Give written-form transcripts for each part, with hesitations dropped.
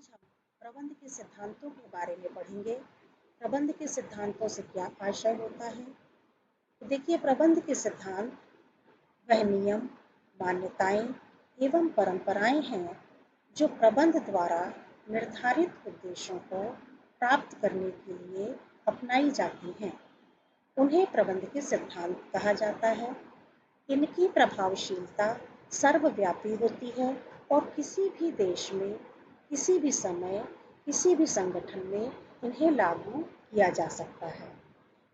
आज हम प्रबंध के सिद्धांतों के बारे में पढ़ेंगे। प्रबंध के सिद्धांतों से क्या आशय होता है? तो देखिए, प्रबंध के सिद्धांत वह नियम, मान्यताएं एवं परंपराएं हैं जो प्रबंध द्वारा निर्धारित उद्देश्यों को प्राप्त करने के लिए अपनाई जाती हैं। उन्हें प्रबंध के सिद्धांत कहा जाता है। इनकी प्रभावशीलता सर्वव्यापी होती है और किसी भी देश में, किसी भी समय, किसी भी संगठन में इन्हें लागू किया जा सकता है।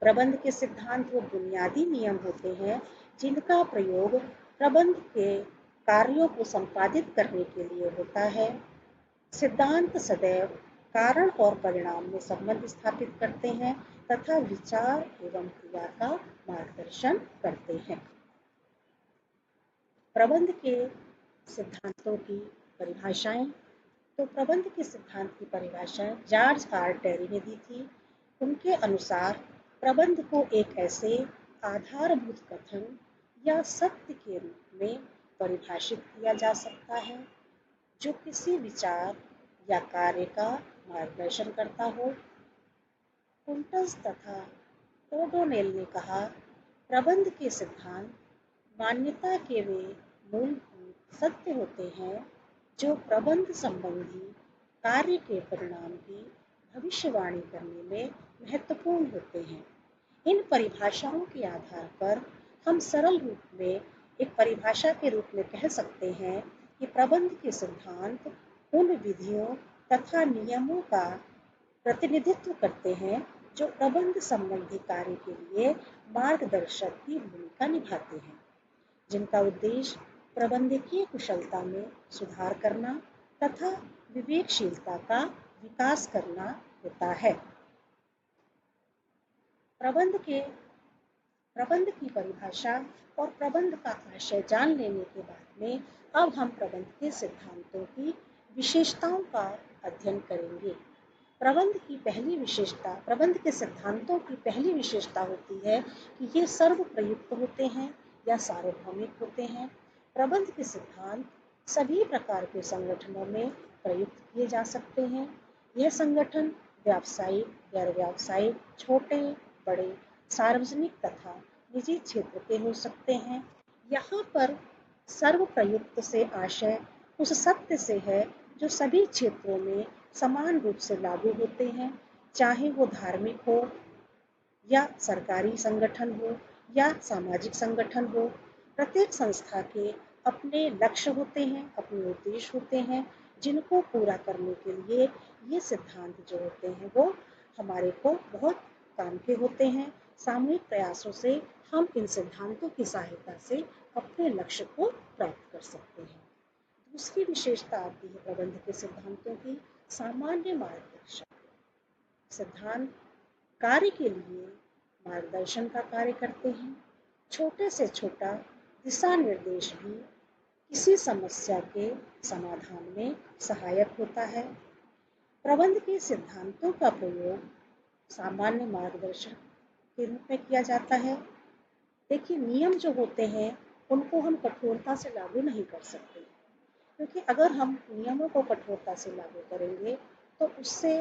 प्रबंध के सिद्धांत वो बुनियादी नियम होते हैं जिनका प्रयोग प्रबंध के कार्यों को संपादित करने के लिए होता है। सिद्धांत सदैव कारण और परिणाम में संबंध स्थापित करते हैं तथा विचार एवं क्रिया का मार्गदर्शन करते हैं। प्रबंध के सिद्धांतों की परिभाषाएं। तो प्रबंध के सिद्धांत की परिभाषा जॉर्ज आर टेरी ने दी थी। उनके अनुसार प्रबंध को एक ऐसे आधारभूत कथन या सत्य के रूप में परिभाषित किया जा सकता है जो किसी विचार या कार्य का मार्गदर्शन करता हो। कुंटज तथा ओडोनेल ने कहा, प्रबंध के सिद्धांत मान्यता के वे मूलभूत सत्य होते हैं जो प्रबंध संबंधी कार्य के परिणाम की भविष्यवाणी करने में महत्वपूर्ण होते हैं। इन परिभाषाओं के आधार पर हम सरल रूप में एक परिभाषा के रूप में कह सकते हैं कि प्रबंध के सिद्धांत उन विधियों तथा नियमों का प्रतिनिधित्व करते हैं जो प्रबंध संबंधी कार्य के लिए मार्गदर्शक की भूमिका निभाते हैं, जिनका उद्देश्य प्रबंधकीय कुशलता में सुधार करना तथा विवेकशीलता का विकास करना होता है। प्रबंध की परिभाषा और प्रबंध का आशय जान लेने के बाद में अब हम प्रबंध के सिद्धांतों की विशेषताओं का अध्ययन करेंगे। प्रबंध के सिद्धांतों की पहली विशेषता होती है कि ये सर्वप्रयुक्त होते हैं या सार्वभौमिक होते हैं। प्रबंध के सिद्धांत सभी प्रकार के संगठनों में प्रयुक्त किए जा सकते हैं। यह संगठन व्यावसायिक, गैर व्यावसायिक, छोटे, बड़े, सार्वजनिक तथा निजी क्षेत्र के हो सकते हैं। यहाँ पर सर्वप्रयुक्त से आशय उस सत्य से है जो सभी क्षेत्रों में समान रूप से लागू होते हैं, चाहे वो धार्मिक हो या सरकारी संगठन हो या सामाजिक संगठन हो। प्रत्येक संस्था के अपने लक्ष्य होते हैं, अपने उद्देश्य होते हैं, जिनको पूरा करने के लिए ये सिद्धांत जो होते हैं वो हमारे को बहुत काम के होते हैं। सामूहिक प्रयासों से हम इन सिद्धांतों की सहायता से अपने लक्ष्य को प्राप्त कर सकते हैं। दूसरी विशेषता आती है प्रबंध के सिद्धांतों की सामान्य मार्गदर्शन। सिद्धांत कार्य के लिए मार्गदर्शन का कार्य करते हैं। छोटे से छोटा दिशा निर्देश भी किसी समस्या के समाधान में सहायक होता है। प्रबंध के सिद्धांतों का प्रयोग सामान्य मार्गदर्शन के रूप में किया जाता है। देखिए, नियम जो होते हैं उनको हम कठोरता से लागू नहीं कर सकते, क्योंकि अगर हम नियमों को कठोरता से लागू करेंगे तो उससे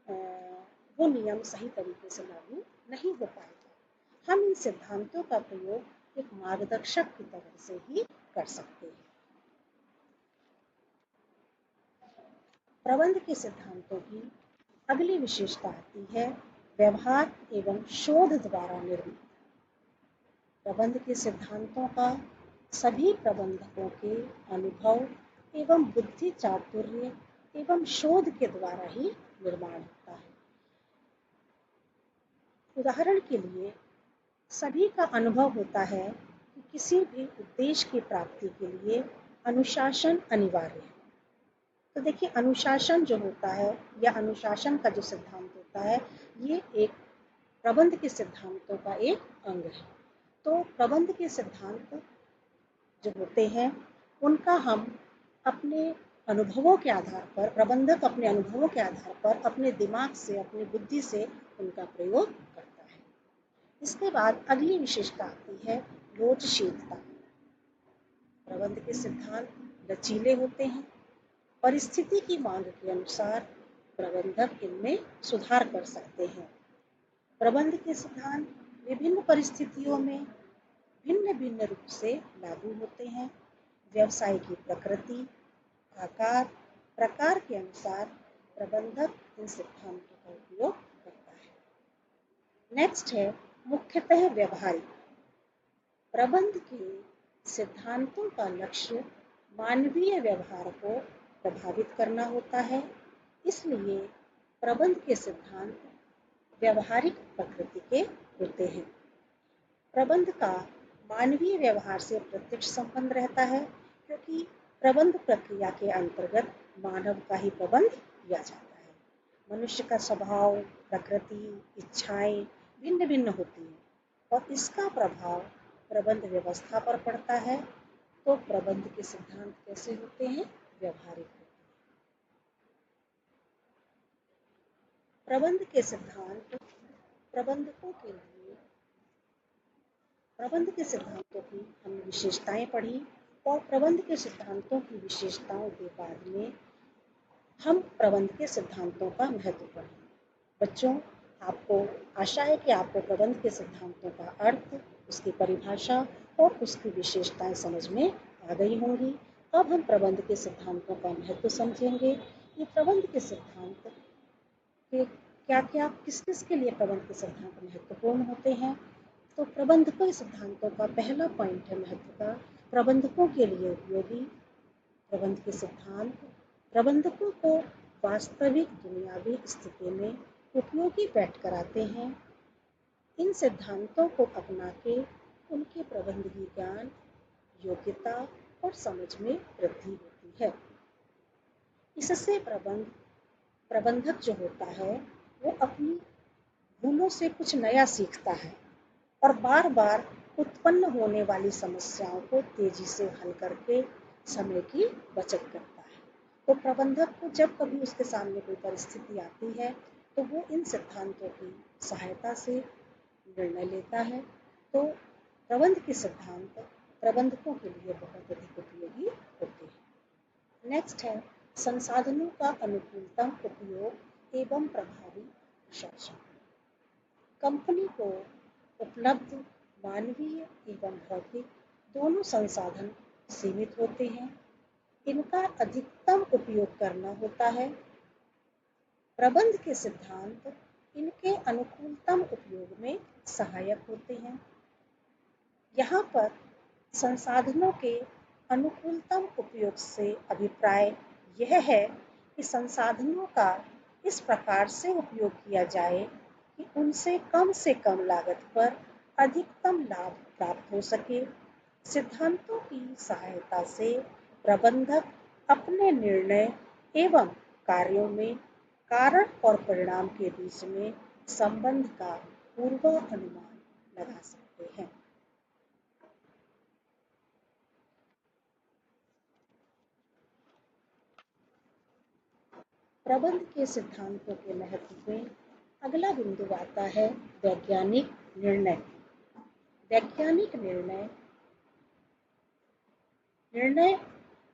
वो नियम सही तरीके से लागू नहीं हो पाएगा। हम इन सिद्धांतों का प्रयोग एक मार्गदर्शक की तरह से ही कर सकते हैं। प्रबंध के सिद्धांतों की अगली विशेषता आती है व्यवहार एवं शोध द्वारा निर्मित। प्रबंध के सिद्धांतों का सभी प्रबंधकों के अनुभव एवं बुद्धि चातुर्य एवं शोध के द्वारा ही निर्माण होता है। उदाहरण के लिए, सभी का अनुभव होता है कि किसी भी उद्देश्य की प्राप्ति के लिए अनुशासन अनिवार्य है। तो देखिए, अनुशासन जो होता है या अनुशासन का जो सिद्धांत होता है ये एक प्रबंध के सिद्धांतों का एक अंग है। तो प्रबंध के सिद्धांत जो होते हैं उनका हम अपने अनुभवों के आधार पर, प्रबंधक अपने अनुभवों के आधार पर अपने दिमाग से, अपनी बुद्धि से उनका प्रयोग करता है। इसके बाद अगली विशेषता आती है रोचशीलता। प्रबंध के सिद्धांत लचीले होते हैं, परिस्थिति की मांग के अनुसार प्रबंधक इनमें सुधार कर सकते हैं। प्रबंध के सिद्धांत विभिन्न परिस्थितियों में भिन्न भिन्न रूप से लागू होते हैं। व्यवसाय की प्रकृति, आकार, प्रकार के अनुसार प्रबंधक इन सिद्धांतों का उपयोग करता है। नेक्स्ट है मुख्यतः व्यवहारिक। प्रबंध के सिद्धांतों का लक्ष्य मानवीय व्यवहार को प्रभावित करना होता है, इसलिए प्रबंध के सिद्धांत व्यवहारिक प्रकृति के होते हैं। प्रबंध का मानवीय व्यवहार से प्रत्यक्ष संबंध रहता है, क्योंकि प्रबंध प्रक्रिया के अंतर्गत मानव का ही प्रबंध किया जाता है। मनुष्य का स्वभाव, प्रकृति, इच्छाएं भिन्न भिन्न होती हैं और इसका प्रभाव प्रबंध व्यवस्था पर पड़ता है। तो प्रबंध के सिद्धांत कैसे होते हैं? व्यवहारिक होते हैं। प्रबंध के सिद्धांत प्रबंधकों के लिए प्रबंध के सिद्धांतों की हमने विशेषताएं पढ़ी और प्रबंध के सिद्धांतों की विशेषताओं के बाद में हम प्रबंध के सिद्धांतों का महत्व पढ़ेंगे। बच्चों, आपको आशा है कि आपको प्रबंध के सिद्धांतों का अर्थ, उसकी परिभाषा और उसकी विशेषताएं समझ में आ गई होंगी। अब हम प्रबंध के सिद्धांतों का महत्व समझेंगे। ये प्रबंध के सिद्धांत के क्या क्या किस किस के लिए प्रबंध के सिद्धांत महत्वपूर्ण होते हैं। तो प्रबंध के सिद्धांतों का पहला पॉइंट है महत्व का, प्रबंधकों के लिए उपयोगी। प्रबंध के सिद्धांत प्रबंधकों को वास्तविक दुनियावी स्थिति में उपयोगी बैठ कर आते हैं। इन सिद्धांतों को अपना के उनके प्रबंधकीय ज्ञान, योग्यता और समझ में वृद्धि होती है। इससे प्रबंधक जो होता है वो अपनी भूलों से कुछ नया सीखता है और बार बार उत्पन्न होने वाली समस्याओं को तेजी से हल करके समय की बचत करता है। तो प्रबंधक को जब कभी उसके सामने कोई परिस्थिति आती है तो वो इन सिद्धांतों की सहायता से निर्णय लेता है। तो प्रबंध के सिद्धांत प्रबंधकों के लिए बहुत अधिक उपयोगी होते हैं। नेक्स्ट है संसाधनों का अनुकूलतम उपयोग एवं प्रभावी प्रशासन। कंपनी को उपलब्ध मानवीय एवं भौतिक दोनों संसाधन सीमित होते हैं, इनका अधिकतम उपयोग करना होता है। प्रबंध के सिद्धांत इनके अनुकूलतम उपयोग में सहायक होते हैं। यहाँ पर संसाधनों के अनुकूलतम उपयोग से अभिप्राय यह है कि संसाधनों का इस प्रकार से उपयोग किया जाए कि उनसे कम से कम लागत पर अधिकतम लाभ प्राप्त हो सके। सिद्धांतों की सहायता से प्रबंधक अपने निर्णय एवं कार्यों में कारण और परिणाम के बीच में संबंध का पूर्वानुमान लगा सकते हैं। प्रबंध के सिद्धांतों के महत्व में अगला बिंदु आता है वैज्ञानिक निर्णय। वैज्ञानिक निर्णय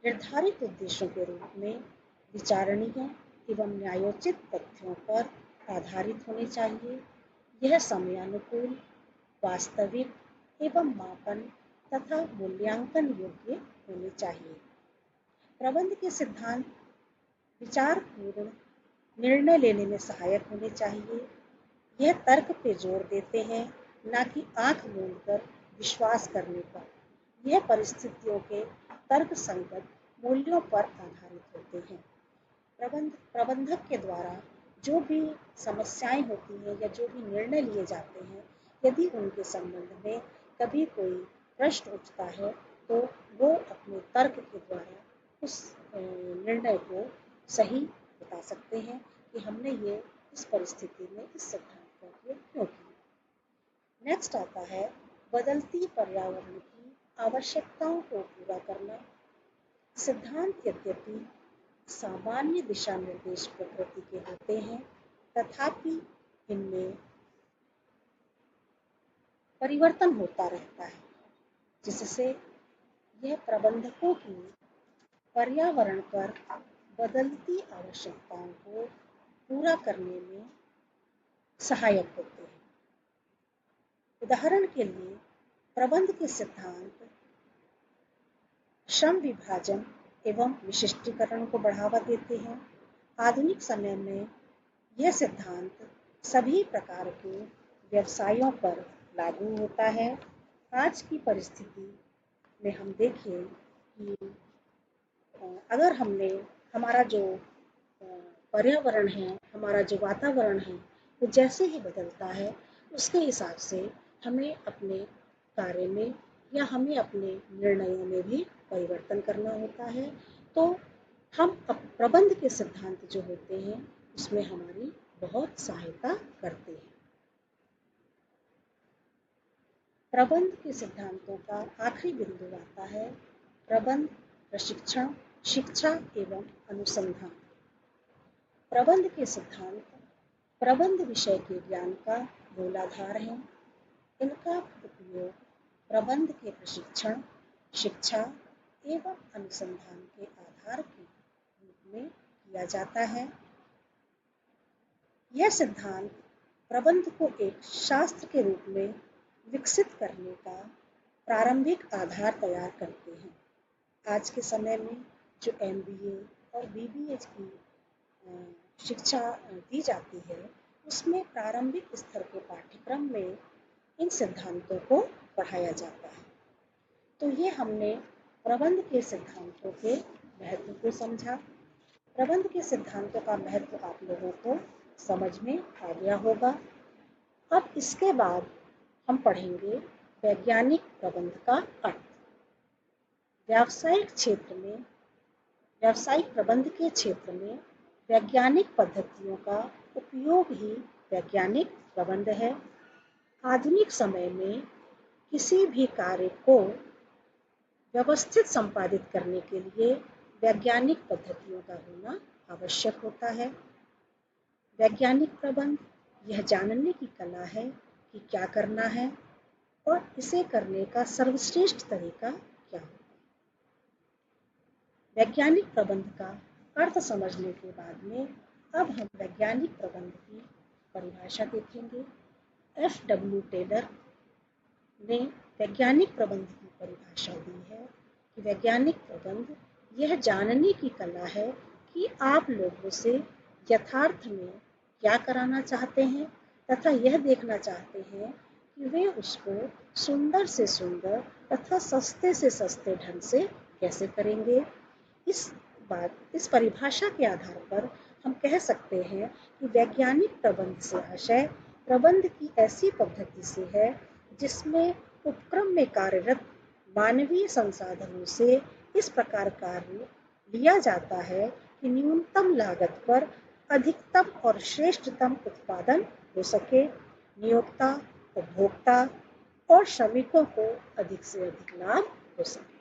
निर्धारित उद्देश्यों के रूप में विचारणीय एवं न्यायोचित तथ्यों पर आधारित होने चाहिए। यह समयानुकूल, वास्तविक एवं मापन तथा मूल्यांकन योग्य होने चाहिए। प्रबंध के सिद्धांत विचारपूर्ण निर्णय लेने में सहायक होने चाहिए। यह तर्क पे जोर देते हैं, न कि आंख मूंदकर विश्वास करने पर। यह परिस्थितियों के तर्क संगत मूल्यों पर आधारित होते हैं। प्रबंधक के द्वारा जो भी समस्याएं होती हैं या जो भी निर्णय लिए जाते हैं, यदि उनके संबंध में कभी कोई प्रश्न उठता है तो वो अपने तर्क के द्वारा उस निर्णय को सही बता सकते हैं कि हमने ये इस परिस्थिति में इस सिद्धांत का उपयोग क्यों किया। नेक्स्ट आता है बदलती पर्यावरण की आवश्यकताओं को पूरा करना। सिद्धांत यद्यपि सामान्य दिशा निर्देश प्रकृति के होते हैं, तथापि इनमें परिवर्तन होता रहता है, जिससे यह प्रबंधकों की पर्यावरण पर बदलती आवश्यकताओं को पूरा करने में सहायक होते हैं। उदाहरण के लिए प्रबंध के सिद्धांत श्रम विभाजन एवं विशिष्टीकरण को बढ़ावा देते हैं। आधुनिक समय में यह सिद्धांत सभी प्रकार के व्यवसायों पर लागू होता है। आज की परिस्थिति में हम देखें कि अगर हमने हमारा जो पर्यावरण है, हमारा जो वातावरण है, वो जैसे ही बदलता है उसके हिसाब से हमें अपने कार्य में या हमें अपने निर्णयों में भी परिवर्तन करना होता है। तो हम प्रबंध के सिद्धांत जो होते हैं उसमें हमारी बहुत सहायता करते हैं। प्रबंध के सिद्धांतों का आखिरी बिंदु आता है प्रबंध, प्रशिक्षण, शिक्षा एवं अनुसंधान। प्रबंध के सिद्धांत प्रबंध विषय के ज्ञान का मूलाधार है। इनका उपयोग प्रबंध के प्रशिक्षण, शिक्षा एवं अनुसंधान के आधार के रूप में किया जाता है। यह सिद्धांत प्रबंध को एक शास्त्र के रूप में विकसित करने का प्रारंभिक आधार तैयार करते हैं। आज के समय में जो MBA और BBA की शिक्षा दी जाती है उसमें प्रारंभिक स्तर के पाठ्यक्रम में इन सिद्धांतों को पढ़ाया जाता है। तो ये हमने प्रबंध के सिद्धांतों के महत्व को समझा। प्रबंध के सिद्धांतों का महत्व आप लोगों को समझ में आ गया होगा। अब इसके बाद हम पढ़ेंगे वैज्ञानिक प्रबंध का अर्थ। व्यावसायिक प्रबंध के क्षेत्र में वैज्ञानिक पद्धतियों का उपयोग ही वैज्ञानिक प्रबंध है। आधुनिक समय में किसी भी कार्य को व्यवस्थित संपादित करने के लिए वैज्ञानिक पद्धतियों का होना आवश्यक होता है। वैज्ञानिक प्रबंध यह जानने की कला है कि क्या करना है और इसे करने का सर्वश्रेष्ठ तरीका क्या है। वैज्ञानिक प्रबंध का अर्थ समझने के बाद में अब हम वैज्ञानिक प्रबंध की परिभाषा देखेंगे। F.W. टेलर ने वैज्ञानिक प्रबंध की परिभाषा दी है कि वैज्ञानिक प्रबंध यह जानने की कला है कि आप लोगों से यथार्थ में क्या कराना चाहते हैं तथा यह देखना चाहते हैं कि वे उसको सुंदर से सुंदर तथा सस्ते से सस्ते ढंग से कैसे करेंगे। इस परिभाषा के आधार पर हम कह सकते हैं कि वैज्ञानिक प्रबंध से आशय प्रबंध की ऐसी पद्धति से है जिसमें उपक्रम में कार्यरत मानवीय संसाधनों से इस प्रकार कार्य लिया जाता है कि न्यूनतम लागत पर अधिकतम और श्रेष्ठतम उत्पादन हो सके, नियोक्ता, उपभोक्ता और श्रमिकों को अधिक से अधिक लाभ हो सके।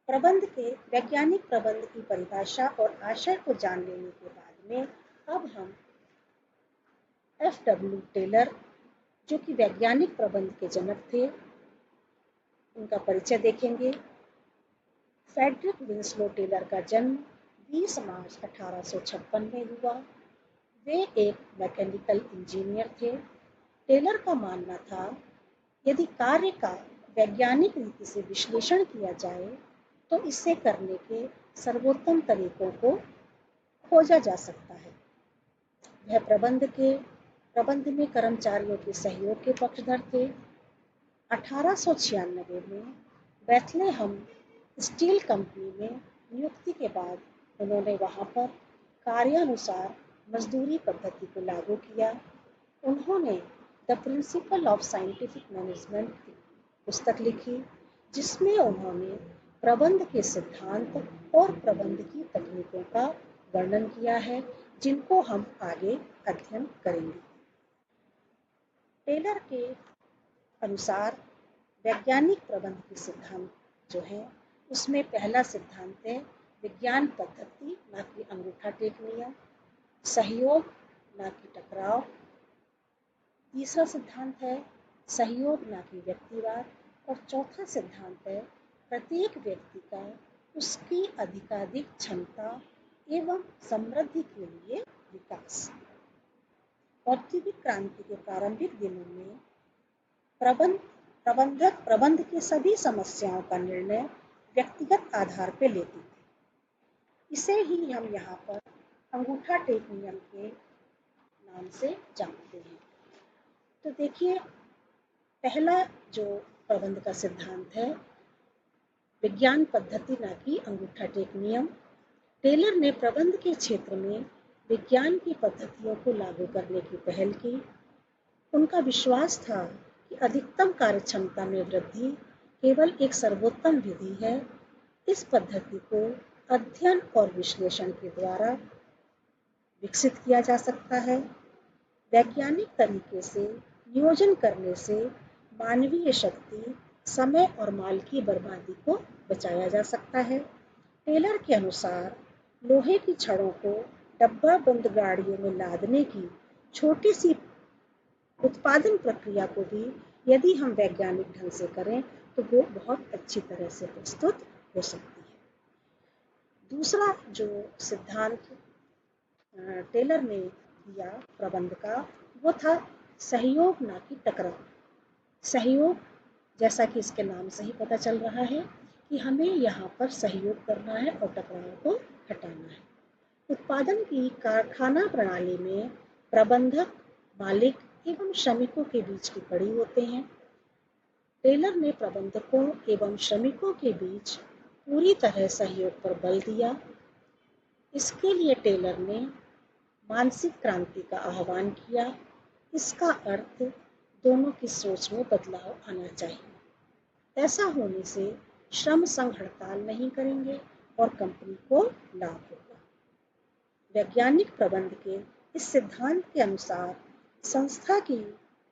प्रबंध के वैज्ञानिक प्रबंध की परिभाषा और आशय को जान लेने के बाद में अब हम F.W. टेलर जो कि वैज्ञानिक प्रबंध के जनक थे उनका परिचय देखेंगे। फ्रेडरिक विंसलो टेलर का जन्म 20 मार्च 1856 में हुआ। वे एक मैकेनिकल इंजीनियर थे। टेलर का मानना था यदि कार्य का वैज्ञानिक रीति से विश्लेषण किया जाए तो इसे करने के सर्वोत्तम तरीकों को खोजा जा सकता है। वह प्रबंध में कर्मचारियों के सहयोग के पक्षधर थे। 1896 में बेथलेहम स्टील कंपनी में नियुक्ति के बाद उन्होंने वहां पर कार्यानुसार मजदूरी पद्धति को लागू किया। उन्होंने the principle of scientific management पुस्तक लिखी जिसमें उन्होंने प्रबंध के सिद्धांत और प्रबंध की तकनीकों का वर्णन किया है जिनको हम आगे अध्ययन करेंगे। टेलर के अनुसार वैज्ञानिक प्रबंध के सिद्धांत जो है उसमें पहला सिद्धांत है विज्ञान पद्धति ना कि अंगूठा टेक नियम, सहयोग ना कि टकराव। तीसरा सिद्धांत है सहयोग ना कि व्यक्तिवाद और चौथा सिद्धांत है प्रत्येक व्यक्ति का उसकी अधिकाधिक क्षमता एवं समृद्धि के लिए विकास। औद्योगिक क्रांति के प्रारंभिक दिनों में प्रबंधक प्रबंध की सभी समस्याओं का निर्णय व्यक्तिगत आधार पर लेते थे। इसे ही हम यहाँ पर अंगूठा टेक नियम के नाम से जानते हैं। तो देखिए, पहला जो प्रबंध का सिद्धांत है, विज्ञान पद्धति ना कि अंगूठा टेक नियम। टेलर ने प्रबंध के क्षेत्र में विज्ञान की पद्धतियों को लागू करने की पहल की। उनका विश्वास था कि अधिकतम कार्यक्षमता में वृद्धि केवल एक सर्वोत्तम विधि है। इस पद्धति को अध्ययन और विश्लेषण के द्वारा विकसित किया जा सकता है। वैज्ञानिक तरीके से नियोजन करने से मानवीय शक्ति, समय और माल की बर्बादी को बचाया जा सकता है। टेलर के अनुसार लोहे की छड़ों को डब्बा बंद गाड़ियों में लादने की छोटी सी उत्पादन प्रक्रिया को भी यदि हम वैज्ञानिक ढंग से करें तो वो बहुत अच्छी तरह से प्रस्तुत हो सकती है। दूसरा जो सिद्धांत टेलर ने दिया प्रबंध का, वो था सहयोग ना कि टकराव। सहयोग, जैसा कि इसके नाम से ही पता चल रहा है कि हमें यहाँ पर सहयोग करना है और टकराव को हटाना है। उत्पादन की कारखाना प्रणाली में प्रबंधक, मालिक एवं श्रमिकों के बीच की कड़ी होते हैं। टेलर ने प्रबंधकों एवं श्रमिकों के बीच पूरी तरह सहयोग पर बल दिया। इसके लिए टेलर ने मानसिक क्रांति का आह्वान किया। इसका अर्थ दोनों की सोच में बदलाव आना चाहिए। ऐसा होने से श्रम संघ हड़ताल नहीं करेंगे और कंपनी को लाभ होगा। वैज्ञानिक प्रबंध के इस सिद्धांत के अनुसार संस्था की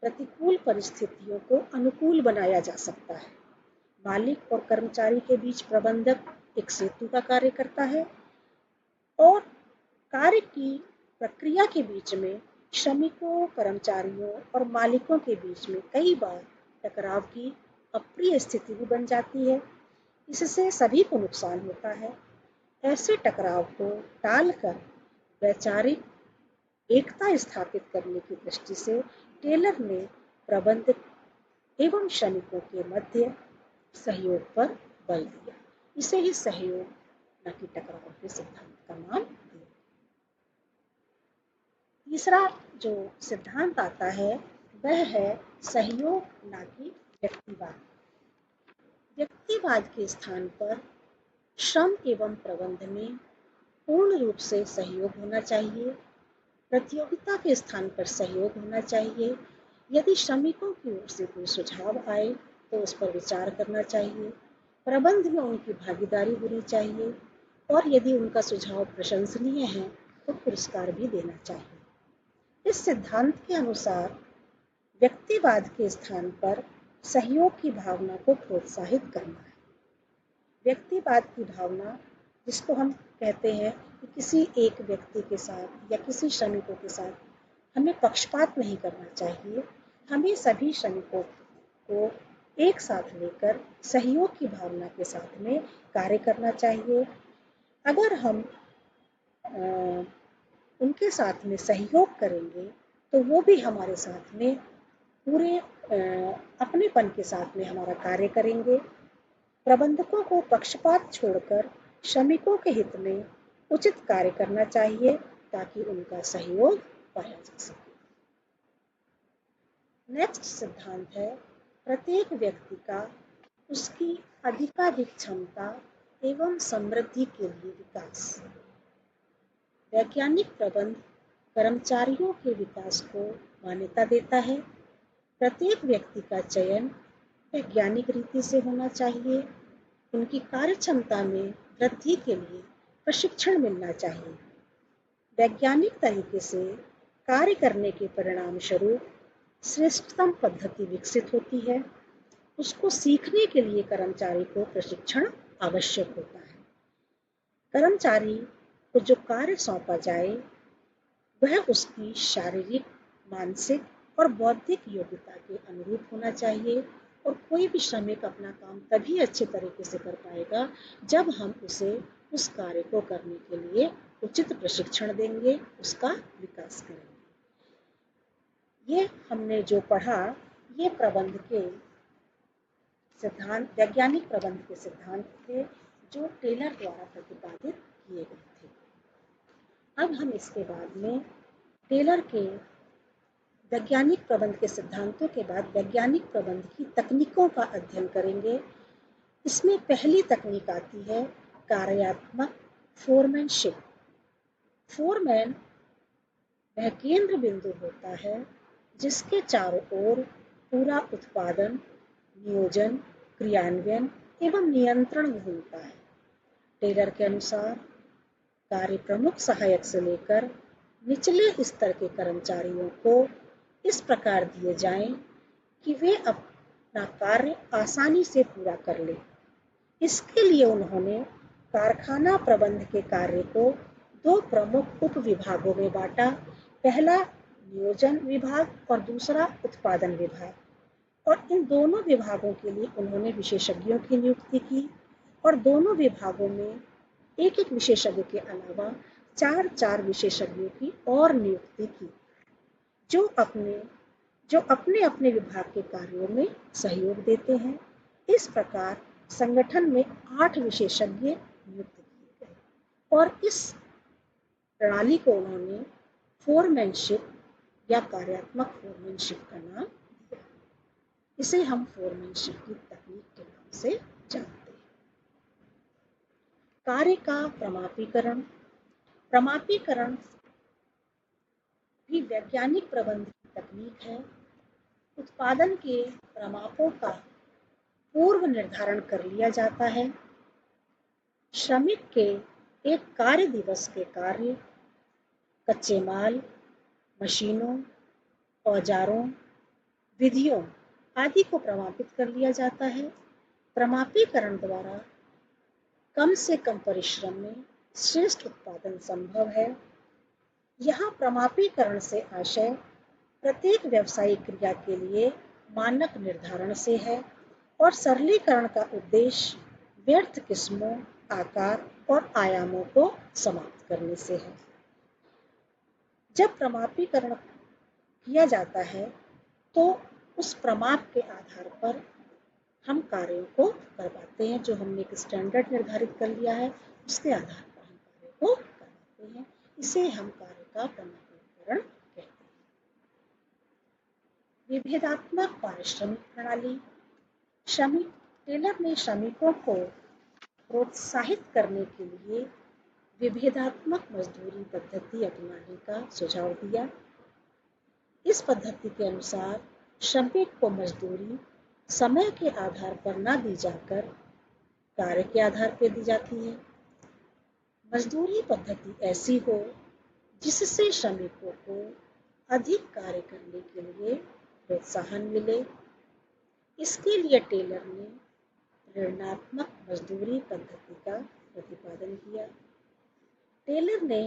प्रतिकूल परिस्थितियों को अनुकूल बनाया जा सकता है। मालिक और कर्मचारी के बीच प्रबंधक एक सेतु का कार्य करता है और कार्य की प्रक्रिया के बीच में श्रमिकों, कर्मचारियों और मालिकों के बीच में कई बार टकराव की अप्रिय स्थिति भी बन जाती है। इससे सभी को नुकसान होता है। ऐसे टकराव को टालकर वैचारिक एकता स्थापित करने की दृष्टि से टेलर ने प्रबंधक एवं श्रमिकों के मध्य सहयोग पर बल दिया। इसे ही सहयोग न कि टकराव के सिद्धांत का नाम दिया। तीसरा जो सिद्धांत आता है वह है सहयोग न कि व्यक्तिवाद। व्यक्तिवाद के स्थान पर श्रम एवं प्रबंध में पूर्ण रूप से सहयोग होना चाहिए। प्रतियोगिता के स्थान पर सहयोग होना चाहिए। यदि श्रमिकों की ओर से कोई सुझाव आए तो उस पर विचार करना चाहिए। प्रबंध में उनकी भागीदारी होनी चाहिए और यदि उनका सुझाव प्रशंसनीय है तो पुरस्कार भी देना चाहिए। इस सिद्धांत के अनुसार व्यक्तिवाद के स्थान पर सहयोग की भावना को प्रोत्साहित करना है। व्यक्तिवाद की भावना, जिसको हम कहते हैं कि किसी एक व्यक्ति के साथ या किसी श्रमिकों के साथ हमें पक्षपात नहीं करना चाहिए। हमें सभी श्रमिकों को एक साथ लेकर सहयोग की भावना के साथ में कार्य करना चाहिए। अगर हम उनके साथ में सहयोग करेंगे तो वो भी हमारे साथ में पूरे अपनेपन के साथ में हमारा कार्य करेंगे। प्रबंधकों को पक्षपात छोड़कर श्रमिकों के हित में उचित कार्य करना चाहिए ताकि उनका सहयोग पाया जा सके। नेक्स्ट सिद्धांत है प्रत्येक व्यक्ति का उसकी अधिकाधिक क्षमता एवं समृद्धि के लिए विकास। वैज्ञानिक प्रबंध कर्मचारियों के विकास को मान्यता देता है। प्रत्येक व्यक्ति का चयन वैज्ञानिक रीति से होना चाहिए। उनकी कार्यक्षमता में वृद्धि के लिए प्रशिक्षण मिलना चाहिए। वैज्ञानिक तरीके से कार्य करने के परिणाम स्वरूप श्रेष्ठतम पद्धति विकसित होती है। उसको सीखने के लिए कर्मचारी को प्रशिक्षण आवश्यक होता है। कर्मचारी को जो कार्य सौंपा जाए वह उसकी शारीरिक, मानसिक और बौद्धिक योग्यता के अनुरूप होना चाहिए और कोई भी श्रमिक अपना काम तभी अच्छे तरीके से कर पाएगा जब हम उसे उस कार्य को करने के लिए उचित प्रशिक्षण देंगे, उसका विकास करेंगे। ये हमने जो पढ़ा, ये प्रबंध के सिद्धांत, वैज्ञानिक प्रबंध के सिद्धांत थे जो टेलर द्वारा प्रतिपादित किए गए थे। अब हम इसके बाद में टेलर के वैज्ञानिक प्रबंध के सिद्धांतों के बाद वैज्ञानिक प्रबंध की तकनीकों का अध्ययन करेंगे। इसमें पहली तकनीक आती है कार्यात्मक फोरमैनशिप। फोरमैन वह केंद्र बिंदु होता है जिसके चारों ओर पूरा उत्पादन, नियोजन, क्रियान्वयन एवं नियंत्रण घूमता है। टेलर के अनुसार कार्य प्रमुख सहायक से लेकर निचले स्तर के कर्मचारियों को इस प्रकार दिए जाएं कि वे अपना कार्य आसानी से पूरा कर लें। इसके लिए उन्होंने कारखाना प्रबंध के कार्य को दो प्रमुख उप विभागों में बांटा, पहला नियोजन विभाग और दूसरा उत्पादन विभाग। और इन दोनों विभागों के लिए उन्होंने विशेषज्ञों की नियुक्ति की और दोनों विभागों में एक एक विशेषज्ञ के अलावा चार चार विशेषज्ञों की और नियुक्ति की जो अपने अपने विभाग के कार्यों में सहयोग देते हैं। इस प्रकार संगठन में 8 विशेषज्ञ नियुक्त किए गए और इस प्रणाली को उन्होंने फोरमैनशिप या कार्यात्मक फोरमैनशिप का नाम दिया। इसे हम फोरमैनशिप की तकनीक के नाम से जानते हैं। कार्य का प्रमापीकरण। प्रमापीकरण भी वैज्ञानिक प्रबंध की तकनीक है। उत्पादन के प्रमापों का पूर्व निर्धारण कर लिया जाता है। श्रमिक के एक कार्य दिवस के कार्य, कच्चे माल, मशीनों, औजारों, विधियों आदि को प्रमापित कर लिया जाता है। प्रमापीकरण द्वारा कम से कम परिश्रम में श्रेष्ठ उत्पादन संभव है। यहाँ प्रमापीकरण से आशय प्रत्येक व्यावसायिक क्रिया के लिए मानक निर्धारण से है और सरलीकरण का उद्देश्य व्यर्थ किस्मों, आकार और आयामों को समाप्त करने से है। जब प्रमापीकरण किया जाता है तो उस प्रमाप के आधार पर हम कार्यों को करवाते हैं। जो हमने एक स्टैंडर्ड निर्धारित कर लिया है उसके आधार पर हम कार्य को करवाते हैं। इसे हम कार्य का प्रमाणीकरण कहते हैं। विभेदात्मक पारिश्रमिक प्रणाली। टेलर ने श्रमिकों को प्रोत्साहित करने के लिए विभेदात्मक मजदूरी पद्धति अपनाने का सुझाव दिया। इस पद्धति के अनुसार श्रमिक को मजदूरी समय के आधार पर न दी जाकर कार्य के आधार पर दी जाती है। मजदूरी पद्धति ऐसी हो जिससे श्रमिकों को अधिक कार्य करने के लिए प्रोत्साहन मिले। इसके लिए टेलर ने ऋणात्मक मजदूरी पद्धति का प्रतिपादन किया। टेलर ने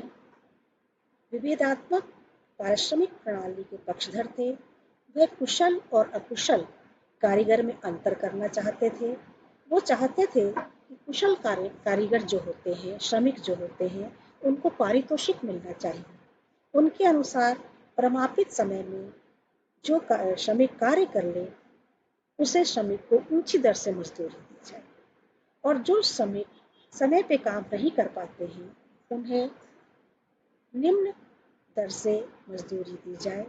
विभेदात्मक पारिश्रमिक प्रणाली के पक्षधर थे। वे कुशल और अकुशल कारीगर में अंतर करना चाहते थे। वो चाहते थे कि कुशल कारीगर जो होते हैं, श्रमिक जो होते हैं, उनको पारितोषिक मिलना चाहिए। उनके अनुसार प्रमापित समय में जो श्रमिक कार्य कर ले उसे श्रमिक को ऊंची दर से मजदूरी दी जाए और जो श्रमिक समय पे काम नहीं कर पाते हैं उन्हें निम्न दर से मजदूरी दी जाए।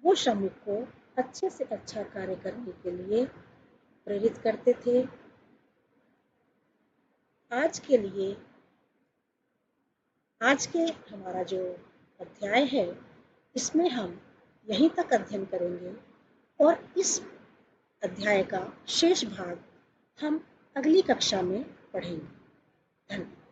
वो श्रमिक को अच्छे से अच्छा कार्य करने के लिए प्रेरित करते थे। आज के हमारा जो अध्याय है इसमें हम यहीं तक अध्ययन करेंगे और इस अध्याय का शेष भाग हम अगली कक्षा में पढ़ेंगे। धन्यवाद।